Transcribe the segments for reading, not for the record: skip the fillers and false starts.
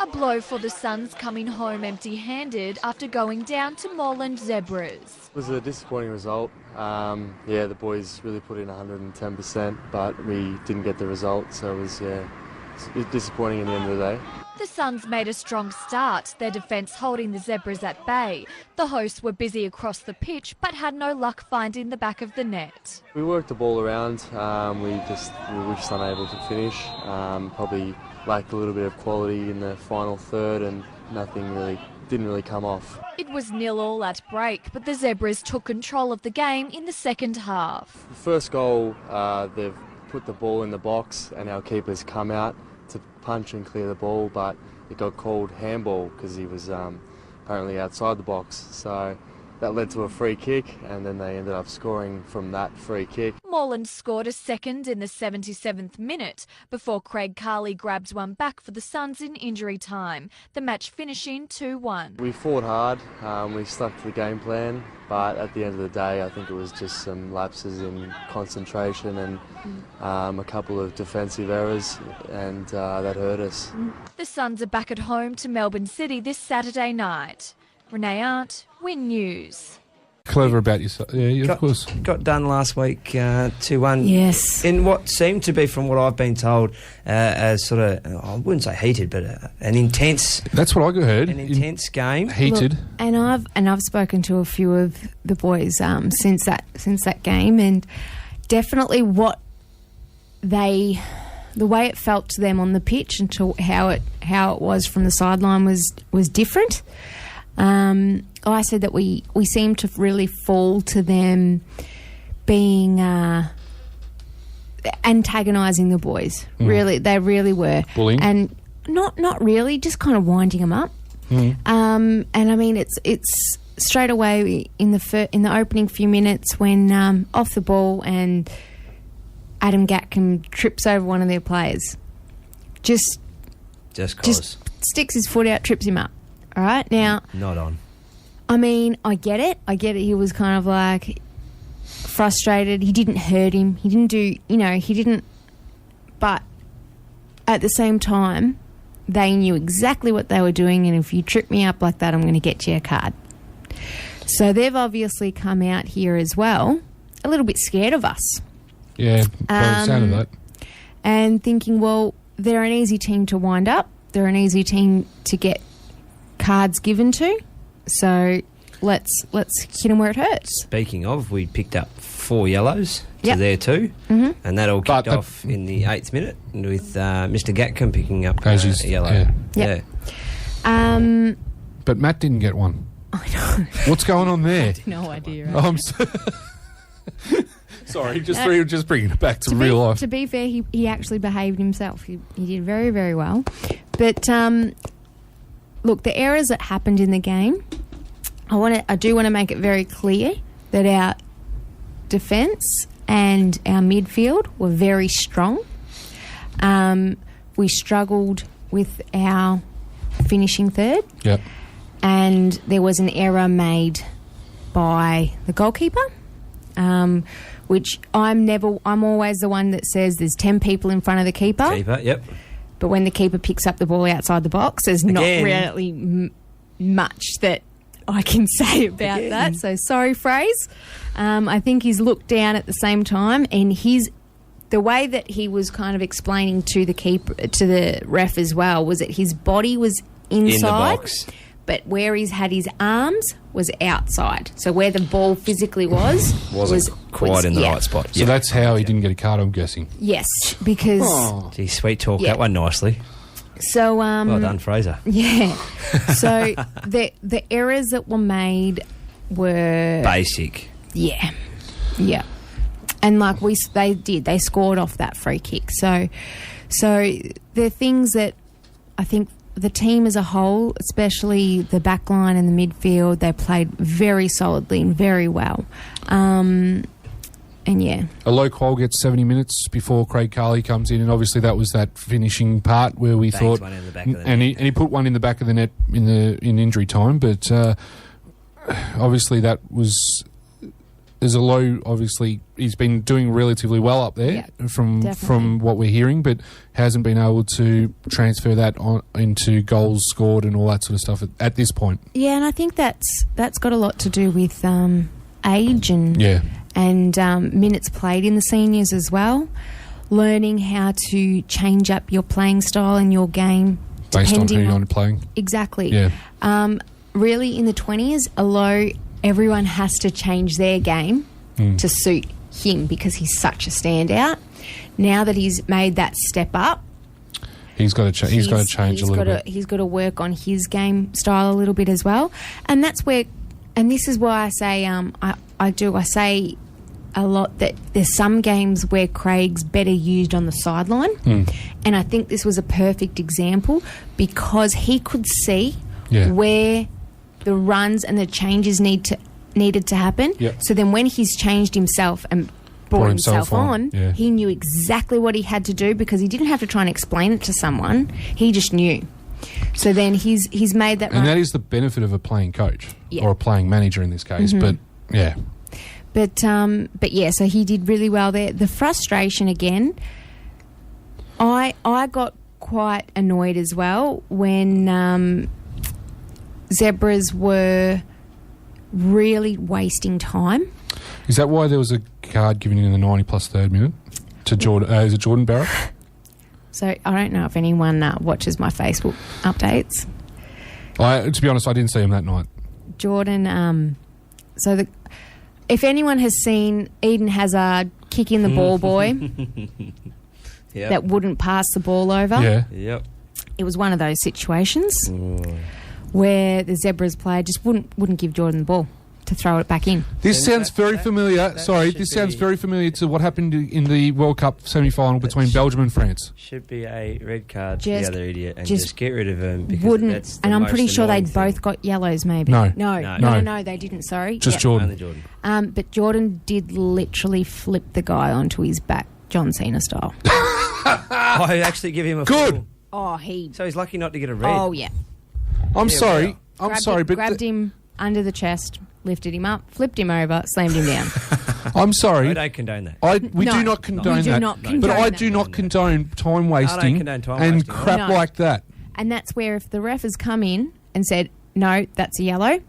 A blow for the Suns coming home empty-handed after going down to Moreland Zebras. It was a disappointing result. The boys really put in 110%, but we didn't get the result, so it was a bit disappointing in the end of the day. The Suns made a strong start, their defence holding the Zebras at bay. The hosts were busy across the pitch, but had no luck finding the back of the net. We worked the ball around. We were just unable to finish. Probably lacked a little bit of quality in the final third, and didn't really come off. It was 0-0 at break, but the Zebras took control of the game in the second half. The first goal, they've put the ball in the box, and our keeper's come out to punch and clear the ball, but it got called handball because he was apparently outside the box. So that led to a free kick, and then they ended up scoring from that free kick. Moreland scored a second in the 77th minute before Craig Carley grabbed one back for the Suns in injury time, the match finishing 2-1. We fought hard, we stuck to the game plan, but at the end of the day I think it was just some lapses in concentration and a couple of defensive errors, and that hurt us. The Suns are back at home to Melbourne City this Saturday night. Renee Arndt, Win News. Clever about yourself. Yeah, of course. Got done last week, 2-1. Yes. In what seemed to be, from what I've been told, as sort of, I wouldn't say heated, but an intense. That's what I heard. An intense game. Heated. Look, and I've spoken to a few of the boys since that game, and definitely the way it felt to them on the pitch and to how it was from the sideline was different. I said that we seemed to really fall to them being antagonising the boys. Really, they really were. Bullying? And not really, just kind of winding them up. And I mean, it's straight away in the opening few minutes when off the ball and Adam Gatcombe trips over one of their players. Just sticks his foot out, trips him up. All right, now... Not on. I mean, I get it. He was kind of like frustrated. He didn't hurt him. He didn't... But at the same time, they knew exactly what they were doing, and if you trip me up like that, I'm going to get you a card. So they've obviously come out here as well, a little bit scared of us. Yeah, by the sound of that. And thinking, well, they're an easy team to wind up. They're an easy team to get cards given to, so let's hit them where it hurts. Speaking of, we picked up 4 yellows to their 2, and that all kicked off in the 8th minute with Mr. Gatcombe picking up a yellow. Yeah. But Matt didn't get one. I know. What's going on there? I have no idea. Right? Oh, I'm sorry, just bringing it back to real life. To be fair, he actually behaved himself. He did very, very well. But look, the errors that happened in the game, I do want to make it very clear that our defence and our midfield were very strong. We struggled with our finishing third. Yep. And there was an error made by the goalkeeper, which I'm always the one that says there's 10 people in front of the keeper. Yep. But when the keeper picks up the ball outside the box, there's not really much that I can say about that. So sorry, Fraze. I think he's looked down at the same time, and the way that he was kind of explaining to the keeper, to the ref as well, was that his body was inside, in the box, but where he's had his arms was outside. So where the ball physically was quite in the right spot. So that's how he didn't get a card, I'm guessing. Yes, because... Gee, sweet talk, that one nicely. So well done, Fraser. Yeah. So the errors that were made were... Basic. Yeah. Yeah. And like they scored off that free kick. So they're things that I think the team as a whole, especially the back line and the midfield, they played very solidly and very well. And yeah. A low qual gets 70 minutes before Craig Carley comes in, and obviously that was that finishing part where we thought... One in the back of the and net. he put one in the back of the net in injury time, but obviously that was there's a low. Obviously, he's been doing relatively well up there from what we're hearing, but hasn't been able to transfer that on into goals scored and all that sort of stuff at this point. Yeah, and I think that's got a lot to do with age and minutes played in the seniors as well. Learning how to change up your playing style and your game based on who you're playing. Exactly. Yeah. Really, in the 20s, although everyone has to change their game to suit him because he's such a standout. Now that he's made that step up, he's got to change a little bit. He's got to work on his game style a little bit as well, and that's where. And this is why I say I say a lot that there's some games where Craig's better used on the sideline, and I think this was a perfect example because he could see where the runs and the changes needed to happen. Yep. So then when he's changed himself and brought himself on, he knew exactly what he had to do because he didn't have to try and explain it to someone. He just knew. So then he's made that. And that is the benefit of a playing coach or a playing manager in this case. But yeah. But yeah, so he did really well there. The frustration again, I got quite annoyed as well when Zebras were really wasting time. Is that why there was a card given in the 90 plus third minute to Jordan? Is it Jordan Barrett? So I don't know if anyone watches my Facebook updates. To be honest, I didn't see him that night. Jordan. If anyone has seen Eden Hazard kicking the ball boy that wouldn't pass the ball over, it was one of those situations where the Zebras player just wouldn't give Jordan the ball to throw it back in. This sounds very familiar. This sounds very familiar to what happened in the World Cup semi-final between Belgium and France. Should be a red card to the other idiot and just get rid of him. Because that's the and I'm most pretty sure they annoying both thing. got yellows maybe. No, they didn't, sorry. Just Jordan. Only Jordan. But Jordan did literally flip the guy onto his back, John Cena style. I actually give him a good. Full. So he's lucky not to get a red. Oh, yeah. I'm sorry, but grabbed him under the chest, lifted him up, flipped him over, slammed him down. I'm sorry. I don't condone that. We do not condone that. But I do not condone time wasting and crap like that. And that's where if the ref has come in and said, no, that's a yellow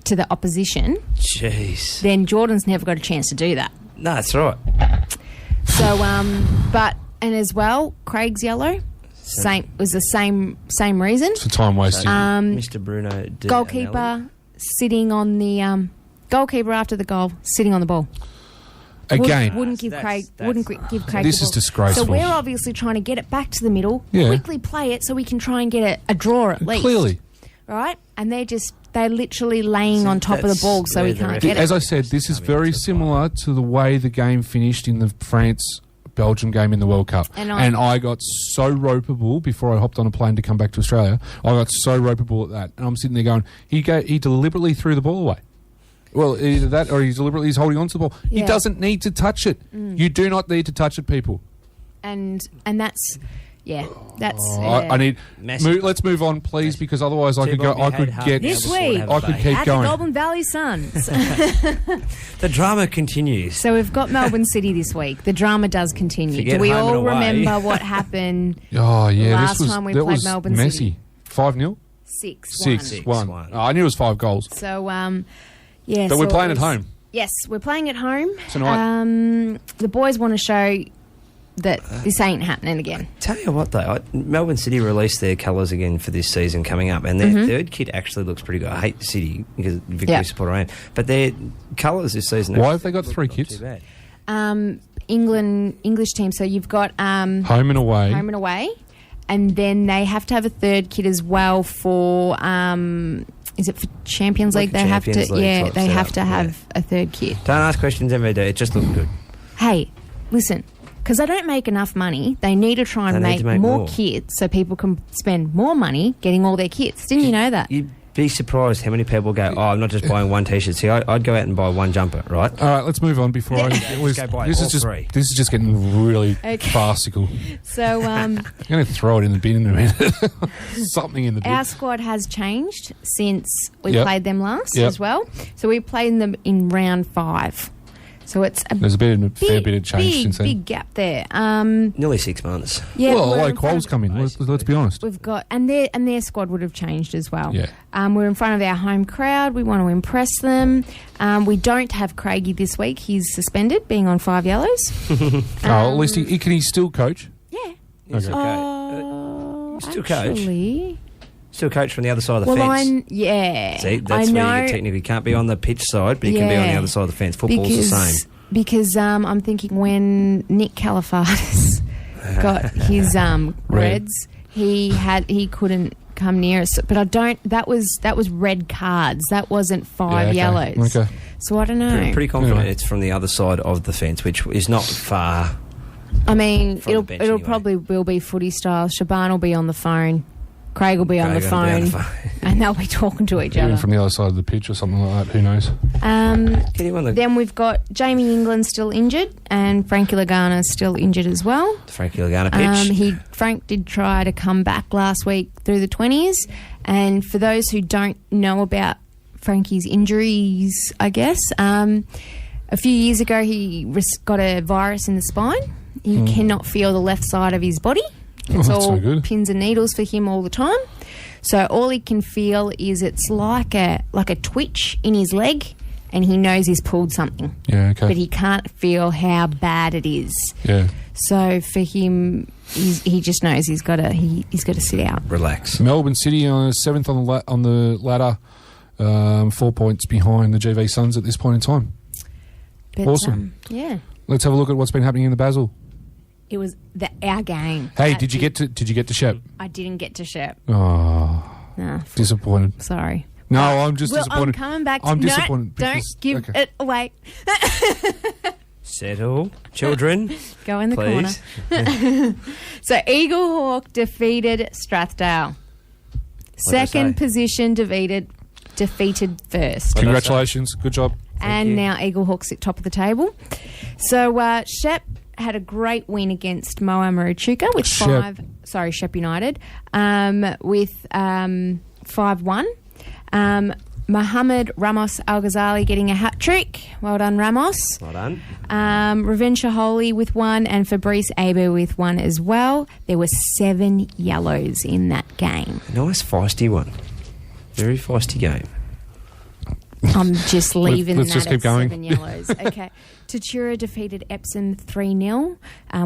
to the opposition, then Jordan's never got a chance to do that. No, that's right. So, and as well, Craig's yellow. Was the same reason. It's for time wasting. Mr. Bruno goalkeeper sitting on the goalkeeper after the goal, sitting on the ball. Again, wouldn't give Craig. This is disgraceful. So we're obviously trying to get it back to the middle, quickly play it so we can try and get a draw at least. Clearly, right? And they're literally laying on top of the ball so we can't get it. As I said, this is very similar to the way the game finished in the France-Belgium game in the World Cup. And I got so ropeable before I hopped on a plane to come back to Australia. I got so ropeable at that. And I'm sitting there going, he deliberately threw the ball away. Well, either that or he's holding on to the ball. Yeah. He doesn't need to touch it. You do not need to touch it, people. And that's... Yeah, that's... I need... let's move on, please, because otherwise I could go... I could get... This week, I could keep at going. the Goulburn Valley Suns. The drama continues. So we've got Melbourne City this week. The drama does continue. Do we all remember what happened last time we played Melbourne messy. City? 5-0? 6-1. I knew it was 5 goals. So, But we're playing at home. Yes, we're playing at home. Tonight. The boys want to show that this ain't happening again. Tell you what, though, Melbourne City released their colours again for this season coming up, and their third kit actually looks pretty good. I hate the City because Victory supporter I am, but their colours this season... Why have they got 3 kits? English team, so you've got... home and away. And then they have to have a third kit as well for... is it for Champions League? They have to... Yeah, they have to have a third kit. Don't ask questions, MVD. It just looks good. Hey, listen... Because they don't make enough money, they need to try and make more kits so people can spend more money getting all their kits. Didn't you know that? You'd be surprised how many people go, I'm not just buying one T-shirt. See, I'd go out and buy one jumper, right? All right, let's move on before this is just getting really farcical. So I'm going to throw it in the bin in a minute. Something in the bin. Our squad has changed since we played them last as well. So we played them in round 5. So it's a There's fair bit of change since then. Big gap there. Nearly 6 months. Yeah, well, like Qualls come in. Let's be honest. We've got and their squad would have changed as well. Yeah. We're in front of our home crowd. We want to impress them. We don't have Craigie this week. He's suspended, being on 5 yellows. At least can he still coach? Yeah. It's okay. Still coach. Still coach from the other side of the fence. Yeah. See, that's where you technically can't be on the pitch side, but you can be on the other side of the fence. Football's the same. Because I'm thinking when Nick Calafardis got his Reds, he couldn't come near us. But I don't. That was red cards. That wasn't 5 yellows. Okay. So I don't know. Pretty confident it's from the other side of the fence, which is not far. I mean, it'll probably will be footy style. Shaban will be on the phone. Craig will be on the phone, and they'll be talking to each other. Even from the other side of the pitch or something like that, who knows? Then we've got Jamie England still injured, and Frankie Lagana still injured as well. The Frankie Lagana pitch. Frank did try to come back last week through the 20s, and for those who don't know about Frankie's injuries, I guess, a few years ago he got a virus in the spine. He cannot feel the left side of his body. It's all pins and needles for him all the time. So all he can feel is it's like a twitch in his leg, and he knows he's pulled something. Yeah, okay. But he can't feel how bad it is. Yeah. So for him, he just knows he's got to sit out. Relax. Melbourne City 7th on the ladder, 4 points behind the GV Suns at this point in time. But, awesome. Yeah. Let's have a look at what's been happening in the BASL. It was our game. Hey, did you get to Shep? I didn't get to Shep. Oh, disappointed. Sorry. No, I'm just disappointed. I'm coming back. I'm disappointed. Don't give it away. Settle, children. Go in the corner. So Eagle Hawk defeated Strathdale. Second position defeated first. Congratulations. Good job. And now Eagle Hawk's at top of the table. So Shep had a great win against Moa Maruchuka with Shep United with 5-1. Mohammed Ramos Al-Ghazali getting a hat-trick. Well done, Ramos. Well done. Revenge Shaholi with 1 and Fabrice Aber with 1 as well. There were 7 yellows in that game. Nice feisty one. Very feisty game. I'm just leaving Let's just keep going. 7 yellows. Okay. Tatura defeated Epsom 3-0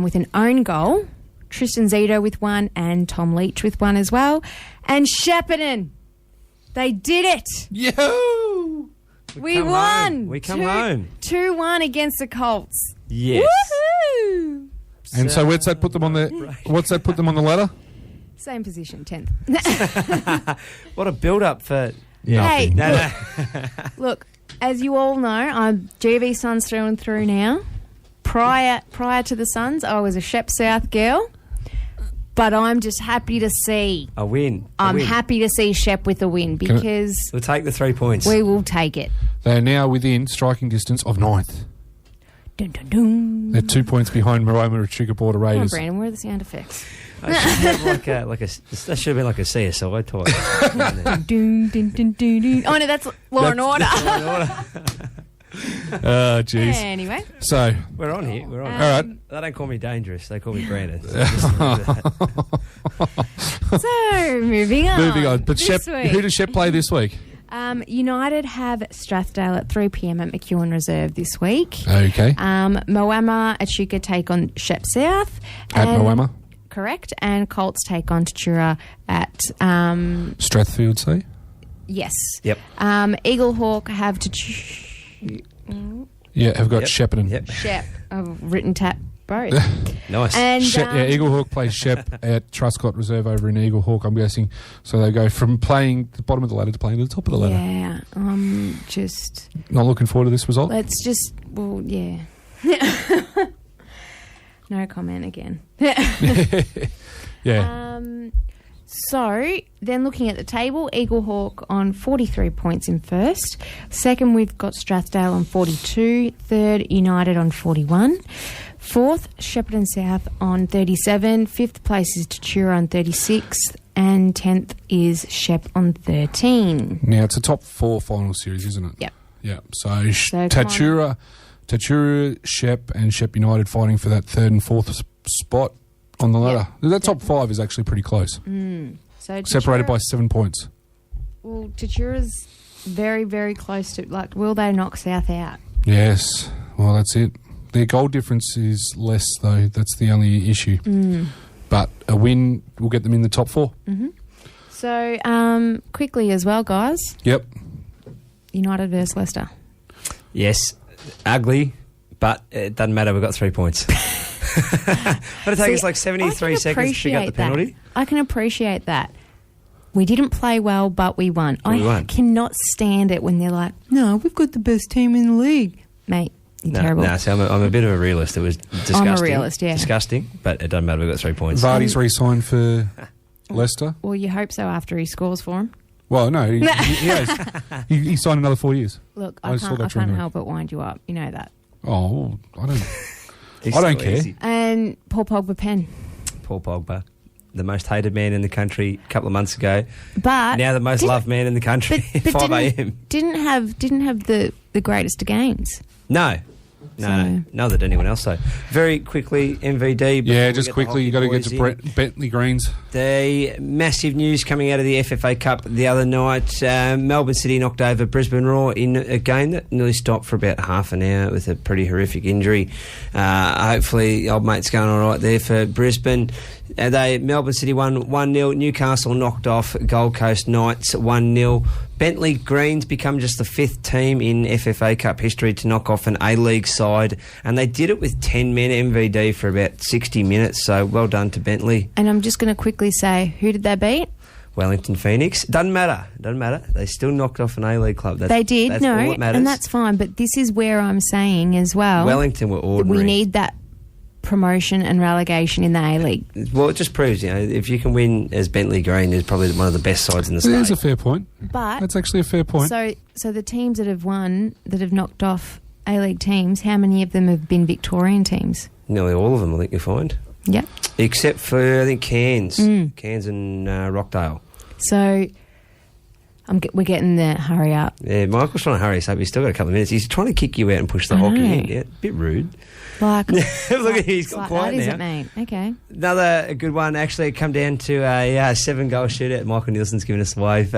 with an own goal. Tristan Zito with 1 and Tom Leach with 1 as well. And Shepparton, they did it. Yo! We won. We come home. 2-1 against the Colts. Yes. Woohoo! And so what's that put them on the ladder? Same position, 10th. What a build-up for... Hey, no. Look, as you all know, I'm GV Suns through and through now. Prior to the Suns, I was a Shep South girl, but I'm just happy to see a win. I'm happy to see Shep with a win because we'll take the 3 points. We will take it. They are now within striking distance of 9th. Dun, dun, dun. They're 2 points behind Moama Maruchuka Border Raiders. Come on, Brandon, where are the sound effects? I should have that should have been like a CSI type. Dun, dun, dun, dun, dun. Oh no, that's Law and Order. Jeez. Anyway, so we're on here. We're on. All right. They don't call me dangerous. They call me Brandon. So moving on. But Shep, who does Shep play this week? United have Strathdale at 3 p.m. at McEwen Reserve this week. Okay. Moama Echuca take on Shep South. At Moama. Correct. And Colts take on Tatura at... Strathfield, say? Yes. Yep. Eagle Hawk have have got Shepparton. Yep. Shep. I've written both. Nice. And, Eagle Hawk plays Shep at Truscott Reserve over in Eagle Hawk, I'm guessing. So they go from playing the bottom of the ladder to playing the top of the ladder. Yeah. Just... Not looking forward to this result? Let's just... Well, yeah. No comment again. Yeah. So, then looking at the table, Eagle Hawk on 43 points in first. Second, we've got Strathdale on 42. Third, United on 41. Fourth, Shepparton South on 37. Fifth place is Tatura on 36. And 10th is Shep on 13. Now, it's a top 4 final series, isn't it? Yep. Yeah. So Tatura Tatura, Shep, and Shep United fighting for that third and fourth spot on the ladder. That top 5 is actually pretty close. So separated by 7 points. Well, Tatura's very, very close to... Like, will they knock South out? Yes. Well, that's it. Their goal difference is less, though. That's the only issue. But a win will get them in the top 4. So, quickly as well, guys. Yep. United versus Leicester. Yes, ugly, but it doesn't matter. We've got 3 points. But it takes us like 73 seconds to pick up the penalty. I can appreciate that. We didn't play well, but we won. We won. I cannot stand it when they're like, no, we've got the best team in the league. Mate, you're terrible. No, so I'm a bit of a realist. It was disgusting. I'm a realist, yeah. Disgusting, but it doesn't matter. We've got 3 points. Vardy's re-signed for Leicester. Well, you hope so after he scores for him. Well, no, he has. He signed another 4 years. Look, I can't help but wind you up. You know that. Oh, I don't care. Easy. And Paul Pogba pen. Paul Pogba, the most hated man in the country a couple of months ago. But now the most loved man in the country. But 5 a.m. Didn't have the greatest of games. No, not that anyone else. So very quickly, MVD. Yeah, just quickly, you got to get to Bentley Greens. The massive news coming out of the FFA Cup the other night. Melbourne City knocked over Brisbane Roar in a game that nearly stopped for about half an hour with a pretty horrific injury. Hopefully, old mate's going all right there for Brisbane. Melbourne City won 1-0. Newcastle knocked off Gold Coast Knights 1-0. Bentley Greens become just the 5th team in FFA Cup history to knock off an A-League side, and they did it with 10 men MVD for about 60 minutes, so well done to Bentley. And I'm just going to quickly say, who did they beat? Wellington Phoenix. Doesn't matter. They still knocked off an A-League club. They did, that's all that matters. and that's fine, but this is where I'm saying as well... Wellington were ordinary. We need that promotion and relegation in the A-League. Well, it just proves, if you can win as Bentley Green, is probably one of the best sides in the state. That's a fair point. But that's actually a fair point. So the teams that have won, that have knocked off A-League teams, how many of them have been Victorian teams? Nearly all of them, I think you'll find. Yeah. Except for, I think, Cairns. Cairns and Rockdale. So... we're getting there. Hurry up. Yeah, Michael's trying to hurry us up. He's still got a couple of minutes. He's trying to kick you out and push the hockey in. Yeah, a bit rude. Look at him, he's got quiet now. That is it, mate. Okay. Another good one, actually, come down to a 7-goal shootout. Michael Nielsen's giving us a wave.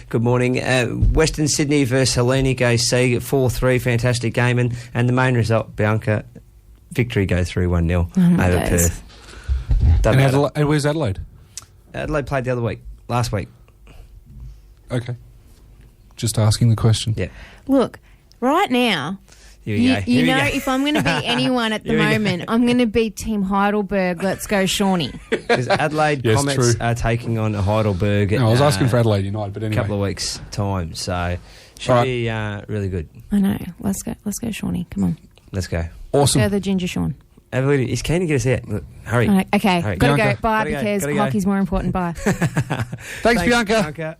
Good morning. Western Sydney versus Hellenic AC, 4-3, fantastic game. And the main result, Bianca, victory go through 1-0 over Perth. And where's Adelaide? Adelaide played the other week, last week. Okay. Just asking the question. Yeah. Look, right now... You know, if I'm going to be anyone at the moment, I'm going to be Team Heidelberg. Let's go, Shawnee. Because Adelaide Comets are taking on Heidelberg. No, I was asking for Adelaide United, but anyway. A couple of weeks' time, so should be really good. I know. Let's go, Shawnee. Come on. Let's go. Awesome. Let's go, the Ginger Shawn. He's keen to get us out. Look, hurry. Okay, hurry. Gotta go. Bye, because hockey's more important. Bye. Thanks, Bianca.